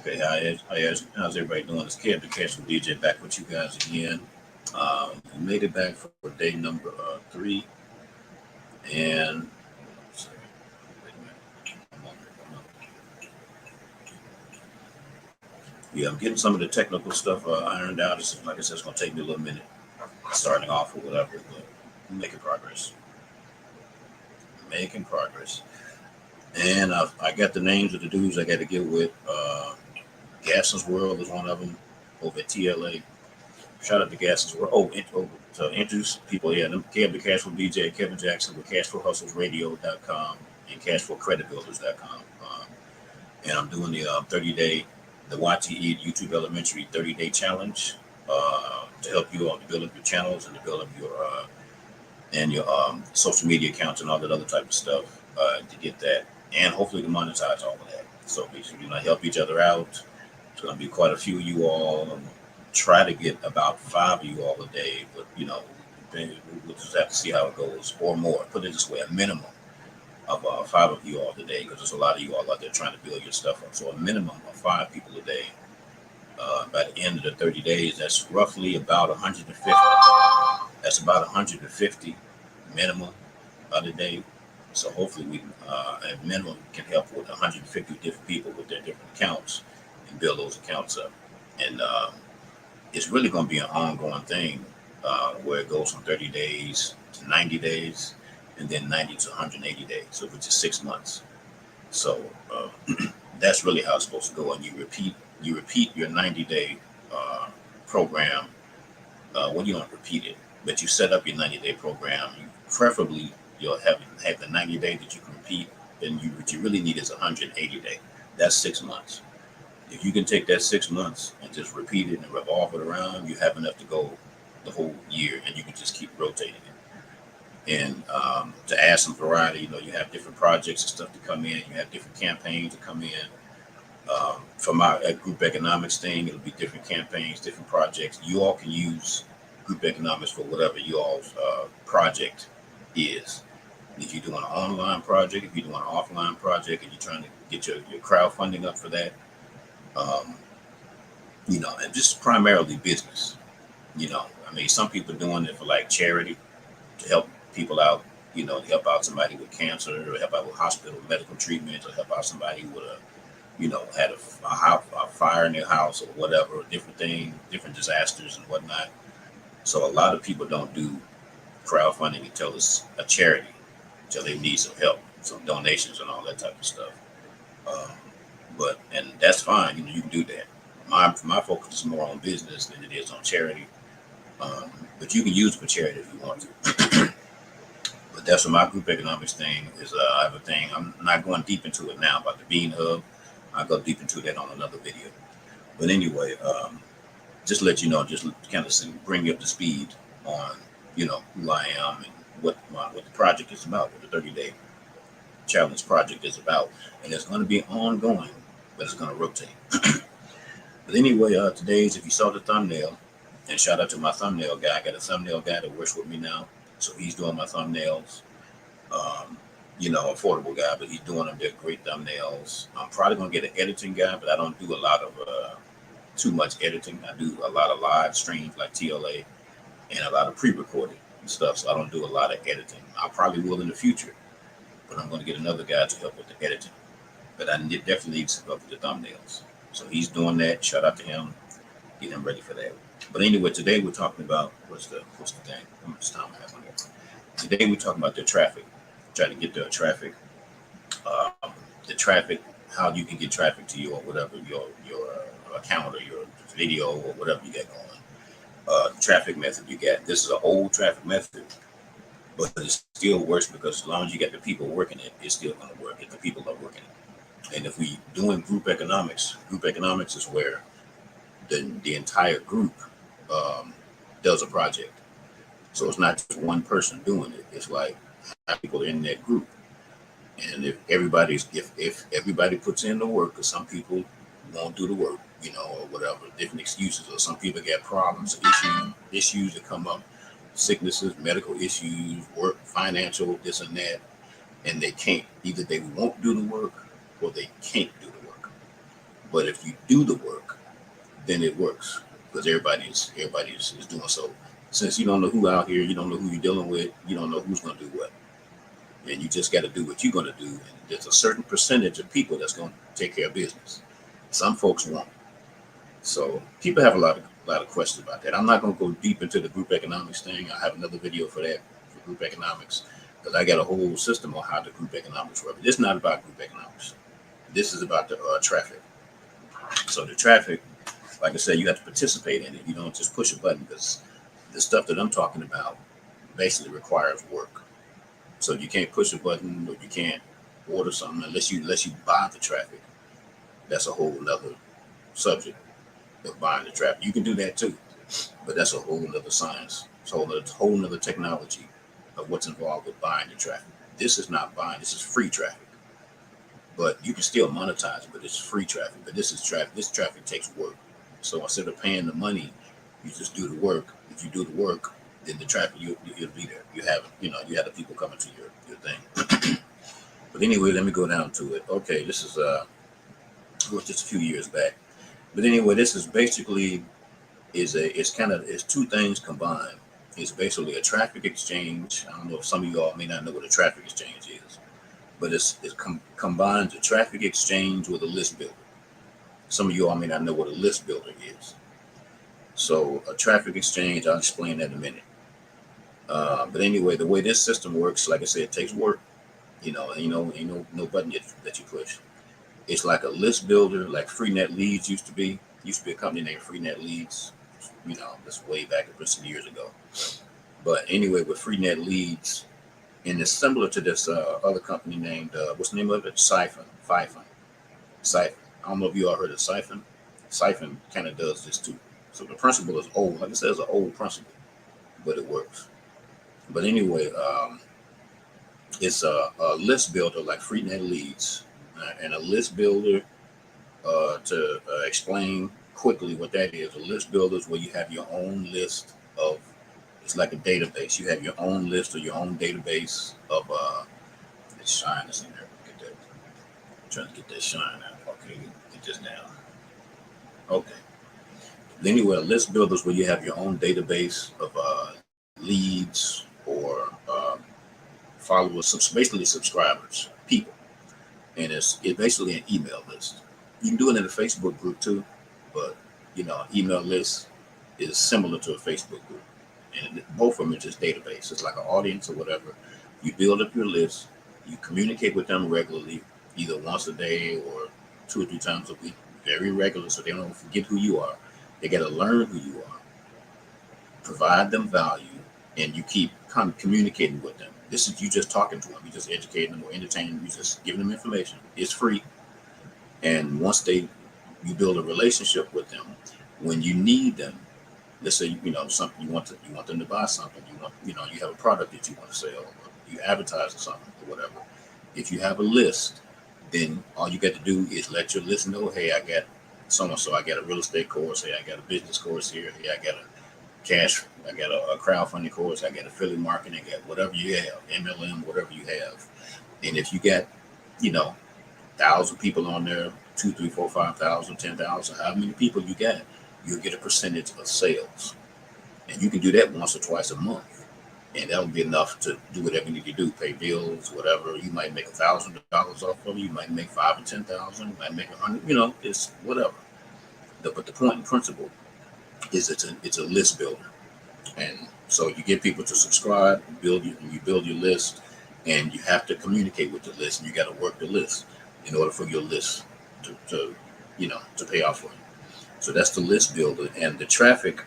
Okay, how's everybody doing? It's Kev the Casual DJ back with you guys again. We made it back for day number 3, and sorry, wait a minute. Yeah, I'm getting some of the technical stuff ironed out. Like I said, it's going to take me a little minute starting off or whatever, but I'm making progress. Making progress. And I got the names of the dudes I got to get with. Gasson's World is one of them over at TLA. Shout out to Gasson's World. To introduce people, yeah, Kev the Cashflow DJ, Kevin Jackson with CashflowHustlesRadio.com and CashflowCreditBuilders.com. And I'm doing the 30-day, the YTE YouTube Elementary 30-day challenge to help you all to build up your channels and to build up your social media accounts and all that other type of stuff to get that and hopefully to monetize all of that. So basically, help each other out. It's going to be quite a few of you all. Try to get about 5 of you all a day, but we'll just have to see how it goes or more. Put it this way, a minimum of 5 of you all today, because there's a lot of you all out there trying to build your stuff up. So a minimum of 5 people a day. By the end of the 30 days, that's roughly about 150. That's about 150 minimum by the day. So hopefully we, at minimum, can help with 150 different people with their different accounts and build those accounts up. And it's really going to be an ongoing thing where it goes from 30 days to 90 days and then 90 to 180 days, so which is 6 months. So that's really how it's supposed to go. And you repeat your 90-day program. Well, you don't repeat it, but you set up your 90-day program. Preferably, you'll have the 90 day that you can repeat. Then what you really need is 180 day. That's 6 months. If you can take that 6 months and just repeat it and revolve it around, you have enough to go the whole year, and you can just keep rotating it. And to add some variety, you have different projects and stuff to come in. You have different campaigns to come in. For my group economics thing, it'll be different campaigns, different projects. You all can use group economics for whatever you all's project is. If you're doing an online project, if you're doing an offline project, and you're trying to get your crowdfunding up for that, and just primarily business. Some people are doing it for like charity to help people out, to help out somebody with cancer or help out with hospital medical treatment or help out somebody with had a fire in their house or whatever, different thing, different disasters and whatnot. So a lot of people don't do crowdfunding until it's a charity, until they need some help, some donations and all that type of stuff. And that's fine. You can do that. My focus is more on business than it is on charity. But you can use it for charity if you want to. But that's what my group economics thing is. I have a thing. I'm not going deep into it now about the Bean Hub. I'll go deep into that on another video. But anyway, just let you know, just kind of bring you up to speed on, who I am and what the project is about, what the 30-day challenge project is about. And it's going to be ongoing, but it's going to rotate. But anyway, today's, if you saw the thumbnail, and shout out to my thumbnail guy. I got a thumbnail guy that works with me now. So he's doing my thumbnails. Affordable guy, but he's doing them. They're great thumbnails. I'm probably going to get an editing guy, but I don't do a lot of too much editing. I do a lot of live streams like TLA and a lot of pre-recorded stuff. So I don't do a lot of editing. I probably will in the future, but I'm going to get another guy to help with the editing. But I definitely need some help with the thumbnails. So he's doing that. Shout out to him. Get him ready for that. But anyway, today we're talking about what's the thing? How much time I have on here? Today we're talking about the traffic. Try to get the traffic, how you can get traffic to you or whatever your account or your video or whatever you got going. Traffic method you got. This is an old traffic method, but it still works because as long as you got the people working it, it's still going to work if the people are working it. And if we doing group economics is where the entire group does a project. So it's not just one person doing it. It's like people in that group. And if everybody puts in the work, because some people won't do the work, or whatever, different excuses, or some people get problems, issues that come up, sicknesses, medical issues, work, financial, this and that, and they can't. Either they won't do the work or they can't do the work. But if you do the work, then it works because everybody is doing so. Since you don't know who out here, you don't know who you're dealing with, you don't know who's going to do what, and you just got to do what you're going to do. And there's a certain percentage of people that's going to take care of business. Some folks won't. So people have a lot of questions about that. I'm not going to go deep into the group economics thing. I have another video for that for group economics because I got a whole system on how the group economics work. This is not about group economics. This is about the traffic. So the traffic, like I said, you have to participate in it. You don't just push a button because the stuff that I'm talking about basically requires work. So you can't push a button or you can't order something unless you buy the traffic. That's a whole nother subject of buying the traffic. You can do that too, but that's a whole nother science. It's a whole nother technology of what's involved with buying the traffic. This is not buying. This is free traffic. But you can still monetize it, but it's free traffic. But this is traffic. This traffic takes work. So instead of paying the money, you just do the work. If you do the work, then the traffic you'll be there. You have the people coming to your thing. But anyway, let me go down to it. Okay, this is was just a few years back. But anyway, this is basically it's two things combined. It's basically a traffic exchange. I don't know if some of you all may not know what a traffic exchange is, but it combines a traffic exchange with a list builder. Some of you all may not know what a list builder is. So a traffic exchange, I'll explain that in a minute. But anyway, the way this system works, like I said, it takes work. Ain't no button that you push. It's like a list builder, like Freenet Leads used to be. Used to be a company named Freenet Leads. That's way back some years ago. But anyway, with Freenet Leads, and it's similar to this other company named what's the name of it? Siphon. Siphon. I don't know if you all heard of Siphon. Siphon kind of does this too. So the principle is old. Like I said, it's an old principle, but it works. But anyway, it's a list builder like Freenet Leads, and a list builder. To explain quickly what that is, a list builder is where you have your own list of. It's like a database. You have your own list or your own database of. Let's shine this in there. Get that. I'm trying to get that shine out. Okay, get this down. Okay. Anyway, a list builder is where you have your own database of leads or followers, basically subscribers, people, and it's basically an email list. You can do it in a Facebook group too, but email list is similar to a Facebook group, and both of them are just database. It's like an audience or whatever. You build up your list, you communicate with them regularly, either once a day or 2 or 3 times a week, very regular, so they don't forget who you are. They got to learn who you are, provide them value, and you keep kind of communicating with them. This is you just talking to them, you just educating them or entertaining them, you just giving them information. It's free. And once you build a relationship with them, when you need them, let's say something you want them to buy something, you have a product that you want to sell, or you advertise or something or whatever. If you have a list, then all you got to do is let your list know, hey, I got so and so, I got a real estate course, hey, I got a business course here, hey, I got a crowdfunding course, I got affiliate marketing, I got whatever you have, MLM, whatever you have. And if you got 1,000 people on there, 2, 3, 4, 5,000, 10,000, however many people you got, you'll get a percentage of sales. And you can do that once or twice a month. And that'll be enough to do whatever you need to do, pay bills, whatever. You might make $1,000 off of it. You might make 5 or 10,000. You might make 100. It's whatever. But the point and principle is it's a list builder. And so you get people to subscribe, you build your list, and you have to communicate with the list, and you got to work the list in order for your list to pay off for you. So that's the list builder, and the traffic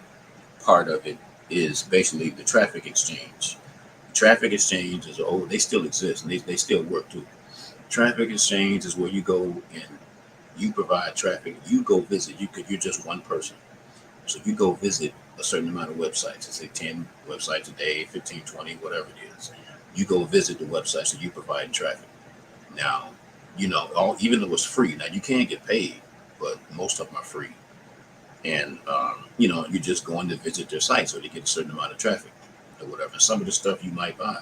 part of it is basically the traffic exchange. Traffic exchange is old; they still exist, and they still work too. Traffic exchange is where you go and you provide traffic. You go visit. You're just one person, so you go visit a certain amount of websites. Let's say 10 websites a day, 15, 20, whatever it is. You go visit the website, so you provide traffic. Now, even though it's free, now you can get paid, but most of them are free. And, you're just going to visit their site so they get a certain amount of traffic or whatever. And some of the stuff you might buy,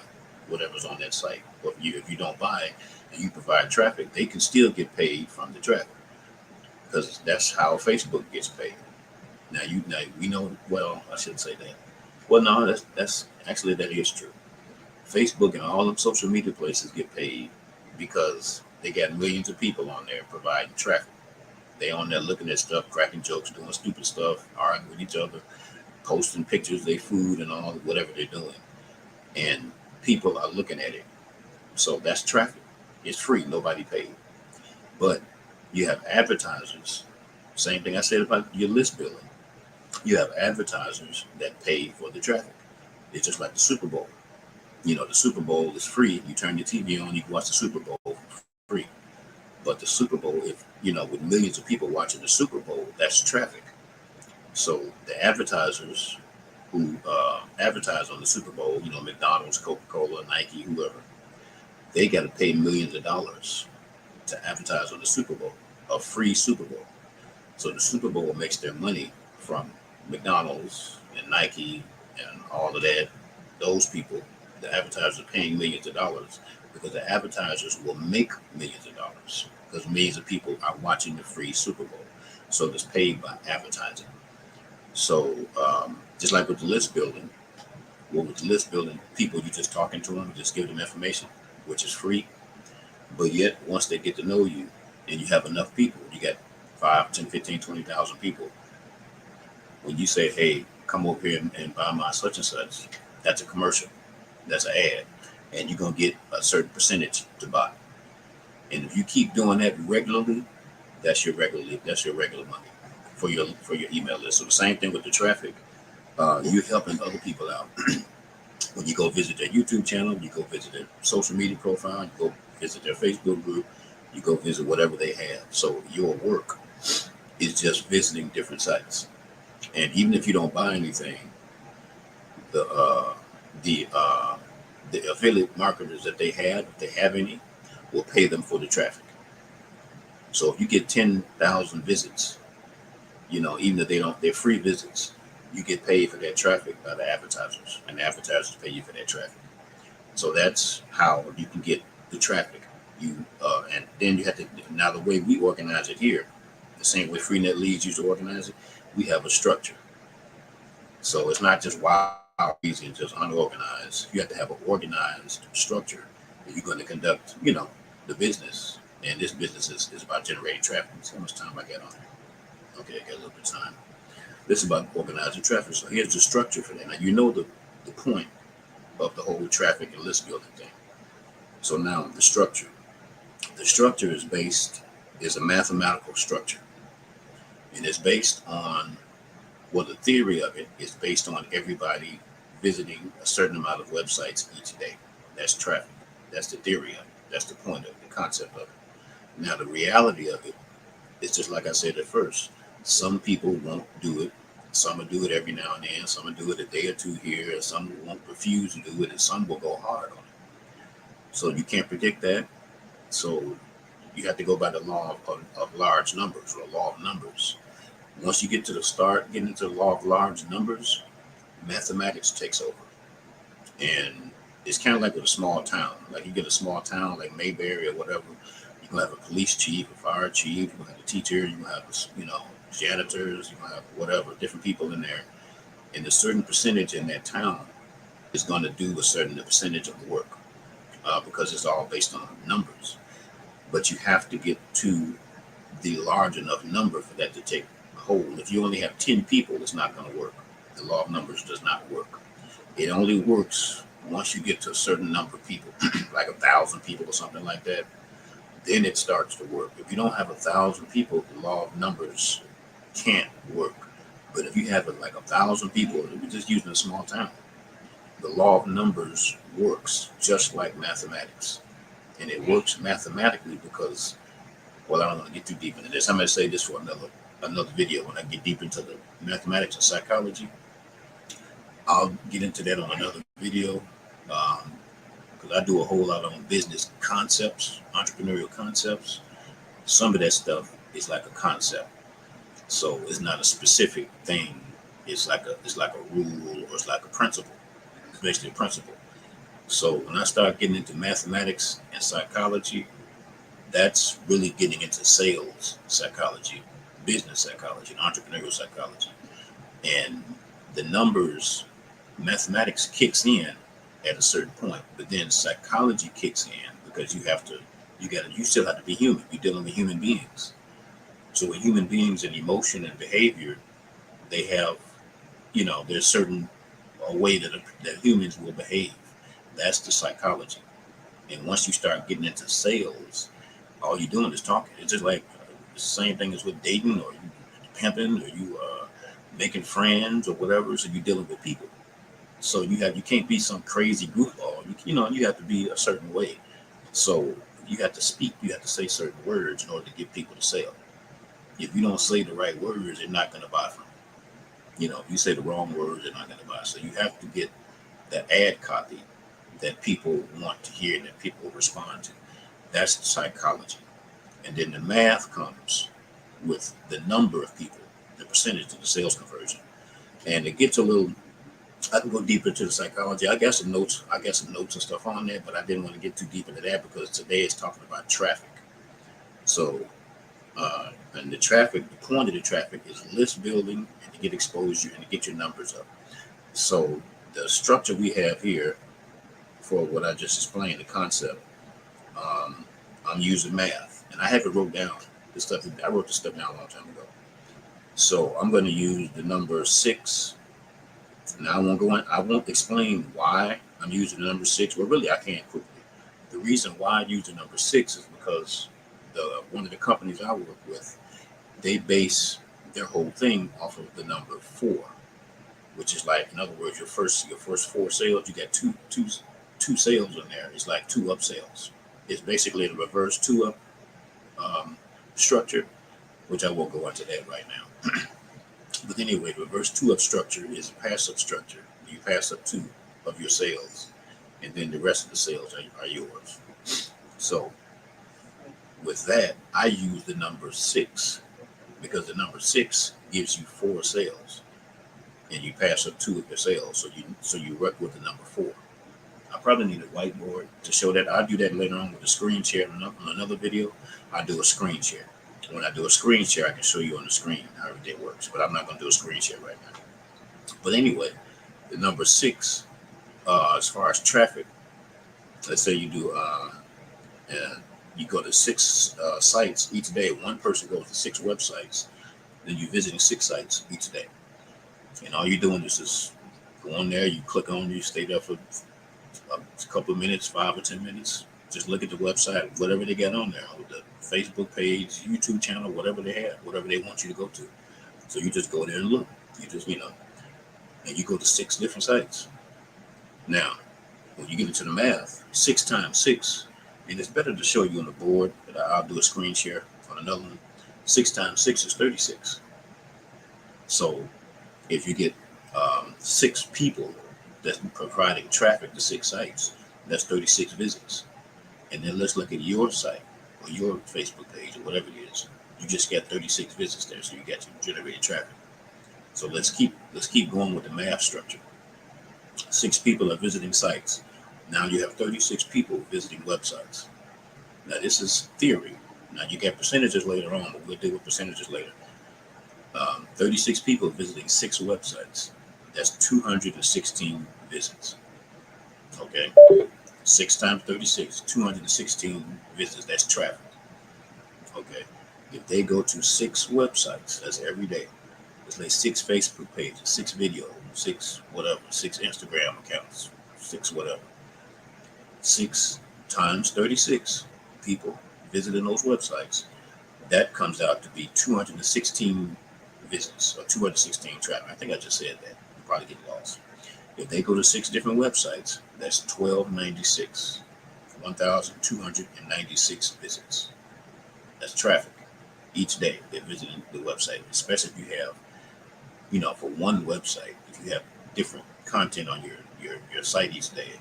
whatever's on that site. Or if you don't buy and you provide traffic, they can still get paid from the traffic. because that's how Facebook gets paid. Now we know. Well, I shouldn't say that. Well, no, that's actually that is true. Facebook and all them social media places get paid because they got millions of people on there providing traffic. They on there looking at stuff, cracking jokes, doing stupid stuff, arguing with each other, posting pictures of their food and all whatever they're doing, and people are looking at it. So that's traffic. It's free, nobody paid. But you have advertisers. Same thing I said about your list building. You have advertisers that pay for the traffic. It's just like the Super Bowl. The Super Bowl is free. You turn your TV on, you can watch the Super Bowl for free. But the Super Bowl, if with millions of people watching the Super Bowl, that's traffic. So the advertisers who advertise on the Super Bowl, McDonald's, Coca-Cola, Nike, whoever, they got to pay millions of dollars to advertise on the Super Bowl, a free Super Bowl. So the Super Bowl makes their money from McDonald's and Nike and all of that. Those people, the advertisers are paying millions of dollars because the advertisers will make millions of dollars because millions of people are watching the free Super Bowl. So it's paid by advertising. So just like with the list building, with the list building, people, you just talking to them, just give them information, which is free. But yet, once they get to know you and you have enough people, you got 5, 10, 15, 20,000 people. When you say, hey, come over here and buy my such and such, that's a commercial. That's an ad. And you're going to get a certain percentage to buy. And if you keep doing that regularly, that's your regular money for your email list. So the same thing with the traffic. You're helping other people out. When you go visit their YouTube channel, you go visit their social media profile, you go visit their Facebook group, you go visit whatever they have. So your work is just visiting different sites. And even if you don't buy anything, the affiliate marketers that they have, if they have any, will pay them for the traffic. So if you get 10,000 visits, even if they're free visits, you get paid for that traffic by the advertisers, and the advertisers pay you for that traffic. So that's how you can get the traffic. And then you have to. Now the way we organize it here, the same way Freenet Leads used to organize it, we have a structure. So it's not just wild, easy, and just unorganized. You have to have an organized structure that you're going to conduct, the business. And this business is about generating traffic. See how much time I got on it. Okay, I got a little bit of time. This is about organizing traffic. So here's the structure for that. Now, the point of the whole traffic and list building thing. So now the structure. The structure is a mathematical structure. And it's based on, the theory of it is based on everybody visiting a certain amount of websites each day. That's traffic. That's the theory of it. That's the point of it, the concept of it. Now, the reality of it is just like I said at first. Some people won't do it. Some will do it every now and then. Some will do it a day or two here. Some won't refuse to do it, and some will go hard on it. So you can't predict that. So you have to go by the law of large numbers, or law of numbers. Once you get to getting into the law of large numbers, mathematics takes over. And it's kind of like with a small town. Like you get a small town like Mayberry or whatever, you're going to have a police chief, a fire chief, you're going to have a teacher, you're going to have, janitors, you're going to have whatever, different people in there. And a certain percentage in that town is going to do a certain percentage of the work because it's all based on numbers. But you have to get to the large enough number for that to take hold. If you only have 10 people, it's not going to work. The law of numbers does not work. It only works once you get to a certain number of people, like 1,000 people or something like that. Then it starts to work. If you don't have 1,000 people, the law of numbers can't work. But if you have like 1,000 people, we're just using a small town, the law of numbers works just like mathematics. And it works mathematically because, I don't want to get too deep into this. I'm going to say this for another video. When I get deep into the mathematics and psychology, I'll get into that on another video because I do a whole lot on business concepts, entrepreneurial concepts. Some of that stuff is like a concept. So it's not a specific thing. It's like a rule, or it's like a principle. It's basically a principle. So when I start getting into mathematics and psychology, that's really getting into sales psychology. business psychology and entrepreneurial psychology. And the numbers, mathematics kicks in at a certain point, but then psychology kicks in because you still have to be human. You're dealing with human beings. So with human beings and emotion and behavior, they have, there's certain a way that humans will behave. That's the psychology. And once you start getting into sales, all you're doing is talking. It's just like the same thing as with dating or you pimping or you making friends or whatever. So you're dealing with people. So you can't be some crazy goofball. You have to be a certain way. So you have to speak. You have to say certain words in order to get people to sell. If you don't say the right words, they're not going to buy from you. If you say the wrong words, they're not going to buy. So you have to get that ad copy that people want to hear and that people respond to. That's the psychology. And then the math comes with the number of people, the percentage of the sales conversion. And it gets a little, I can go deeper into the psychology. I got some notes and stuff on there, but I didn't want to get too deep into that because today it's talking about traffic. So, and the point of the traffic is list building and to get exposure and to get your numbers up. So the structure we have here for what I just explained, the concept, I'm using math, and I have it wrote down. I wrote this stuff down a long time ago. So I'm going to use the number 6. Now I won't explain why I'm using the number 6. Well, really, I can't quickly. The reason why I use the number 6 is because one of the companies I work with, they base their whole thing off of the number 4, which is like, in other words, your first 4 sales, you get two sales in there. It's like 2 upsells. It's basically the reverse 2 up structure, which I won't go into that right now. But anyway, the reverse 2 up structure is a pass up structure. You pass up 2 of your sales, and then the rest of the sales are yours. So with that, I use the number 6 because the number 6 gives you 4 sales, and you pass up 2 of your sales. So you work with the number 4. I probably need a whiteboard to show that. I'll do that later on with a screen share on another video. I'll do a screen share. When I do a screen share, I can show you on the screen how everything works, but I'm not going to do a screen share right now. But anyway, the number 6, as far as traffic, let's say you do, you go to 6 sites each day. One person goes to 6 websites, then you're visiting 6 sites each day. And all you're doing is just go on there, you click on, you stay there for a couple of minutes, 5 or 10 minutes. Just look at the website, whatever they got on there, with the Facebook page, YouTube channel, whatever they have, whatever they want you to go to. So you just go there and look. You just, and you go to 6 different sites. Now, when you get into the math, 6 times 6, and it's better to show you on the board, but I'll do a screen share on another one. 6 times 6 is 36. So if you get 6 people that's providing traffic to 6 sites, that's 36 visits. And then let's look at your site or your Facebook page or whatever it is. You just got 36 visits there, so you got your generated traffic. So let's keep going with the math structure. 6 people are visiting sites. Now you have 36 people visiting websites. Now this is theory. Now you get percentages later on, but we'll deal with percentages later. 36 people visiting 6 websites. That's 216 visits. Okay. 6 times 36, 216 visits. That's traffic. Okay. If they go to 6 websites, that's every day. Let's say 6 Facebook pages, 6 videos, 6 whatever, 6 Instagram accounts, 6 whatever. 6 times 36 people visiting those websites. That comes out to be 216 visits or 216 traffic. I think I just said that. You probably get lost. If they go to 6 different websites, that's 1,296, 1,296 visits. That's traffic each day they're visiting the website, especially if you have, for one website, if you have different content on your site each day,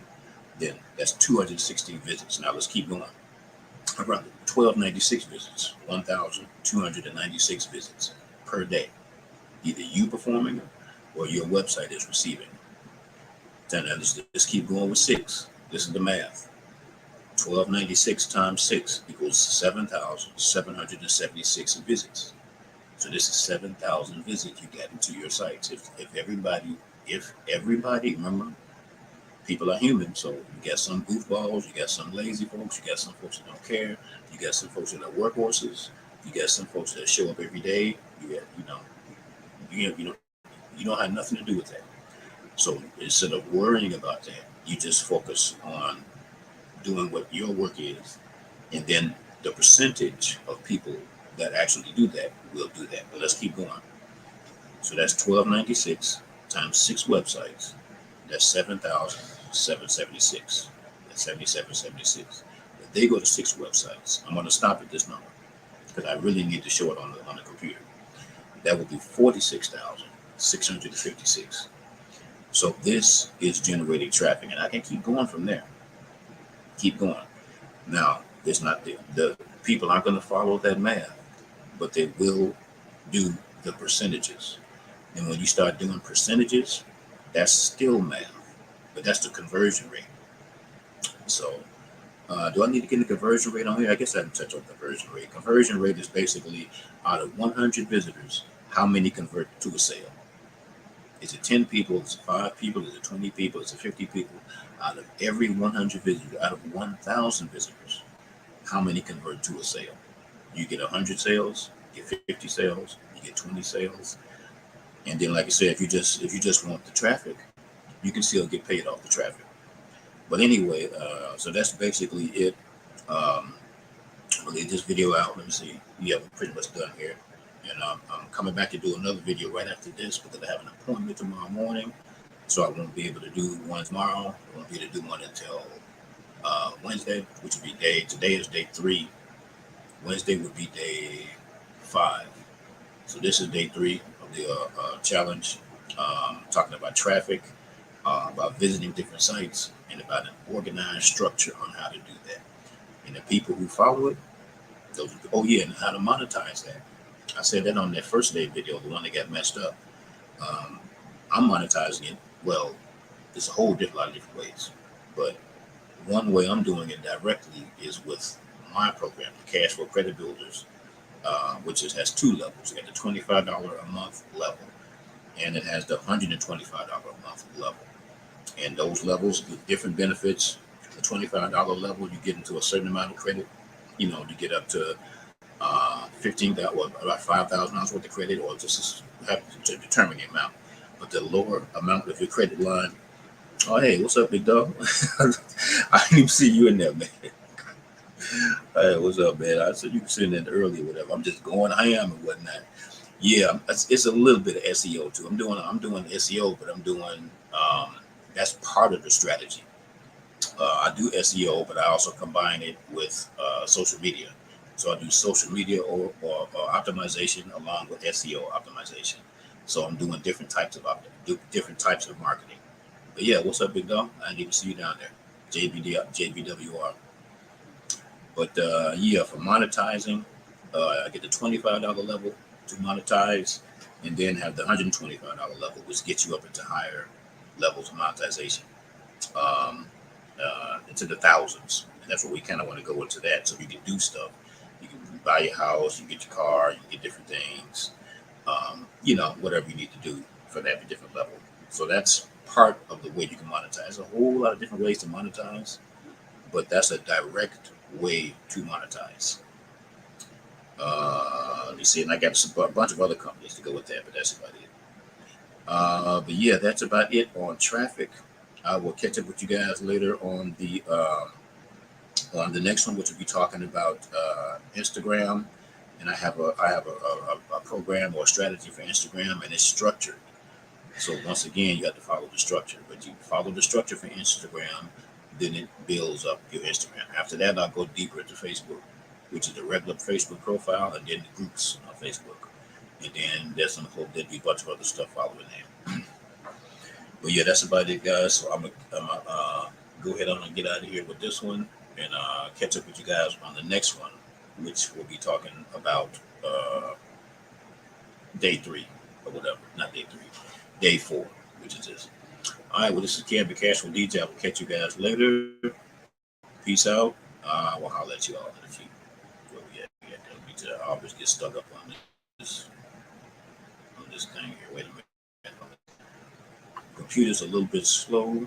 then that's 216 visits. Now let's keep going. Around 1,296 visits, 1,296 visits per day. Either you performing it or your website is receiving. Then let's keep going with 6. This is the math. 1,296 times 6 equals 7,776 visits. So this is 7,000 visits you get into your sites. If everybody, remember, people are human. So you got some goofballs, you got some lazy folks, you got some folks that don't care, you got some folks that are workhorses, you got some folks that show up every day. You don't have nothing to do with that. So instead of worrying about that, you just focus on doing what your work is, and then the percentage of people that actually do that will do that. But let's keep going. So that's 1296 times 6 websites. That's 7,776. That's 7776. If they go to 6 websites, I'm going to stop at this number because I really need to show it on the computer. That would be 46,656. So this is generating traffic, and I can keep going from there. Keep going. Now, it's not the people aren't going to follow that math, but they will do the percentages. And when you start doing percentages, that's still math, but that's the conversion rate. So, do I need to get the conversion rate on here? I guess I didn't touch on conversion rate. Conversion rate is basically out of 100 visitors, how many convert to a sale? Is it 10 people? Is it 5 people? Is it 20 people? Is it 50 people? Out of every 100 visitors, out of 1,000 visitors, how many convert to a sale? You get 100 sales, you get 50 sales, you get 20 sales, and then, like I said, if you just want the traffic, you can still get paid off the traffic. But anyway, so that's basically it. We'll leave this video out. Let me see. Yeah, we're pretty much done here. And I'm coming back to do another video right after this because I have an appointment tomorrow morning. So I won't be able to do one tomorrow. I won't be able to do one until Wednesday, which would be today is day 3. Wednesday would be day 5. So this is day 3 of the challenge, talking about traffic, about visiting different sites, and about an organized structure on how to do that. And the people who follow it, and how to monetize that. I said that on that first day video, the one that got messed up. I'm monetizing it. Well, there's a whole lot of different ways. But one way I'm doing it directly is with my program, the Cash for Credit Builders, which has 2 levels. It got the $25 a month level, and it has the $125 a month level. And those levels give different benefits. The $25 level, you get into a certain amount of credit, to get up to $15,000 or about $5,000 worth of credit, or just have to determine the amount. But the lower amount of your credit line. Oh, hey, what's up, big dog? I didn't even see you in there, man. Hey, what's up, man? I said you can sit in there early or whatever. I'm just going ham and whatnot. Yeah, it's a little bit of SEO too. I'm doing SEO, but I'm doing that's part of the strategy. I do SEO, but I also combine it with social media. So I do social media or optimization along with SEO optimization. So I'm doing different types of marketing. But yeah, what's up, big dog? I didn't even see you down there, JBWR. But yeah, for monetizing, I get the $25 level to monetize, and then have the $125 level, which gets you up into higher levels of monetization, into the thousands. And that's what we kind of want to go into that, so you can do stuff. You can buy your house, you get your car, you can get different things, whatever you need to do for that different level. So that's part of the way you can monetize. A whole lot of different ways to monetize, but that's a direct way to monetize. Let me see, and I got a bunch of other companies to go with that, but that's about it. But yeah, that's about it on traffic. I will catch up with you guys later on the next one, which will be talking about Instagram. And I have a program or strategy for Instagram, and it's structured. So once again, you have to follow the structure. But you follow the structure for Instagram, then it builds up your Instagram. After that, I'll go deeper into Facebook, which is the regular Facebook profile, and then the groups on Facebook. And then there'll be a bunch of other stuff following that. But yeah, that's about it, guys. So I'm gonna go ahead and get out of here with this one, and catch up with you guys on the next one, which we'll be talking about day 3 or whatever. Not day 3, day 4, which is this. All right, well, this is Campy Cash with DJ. I will catch you guys later. Peace out. I will holler at you all in a few. Where we at? I always get stuck up on this. this thing here. Wait a minute. Computer's a little bit slow.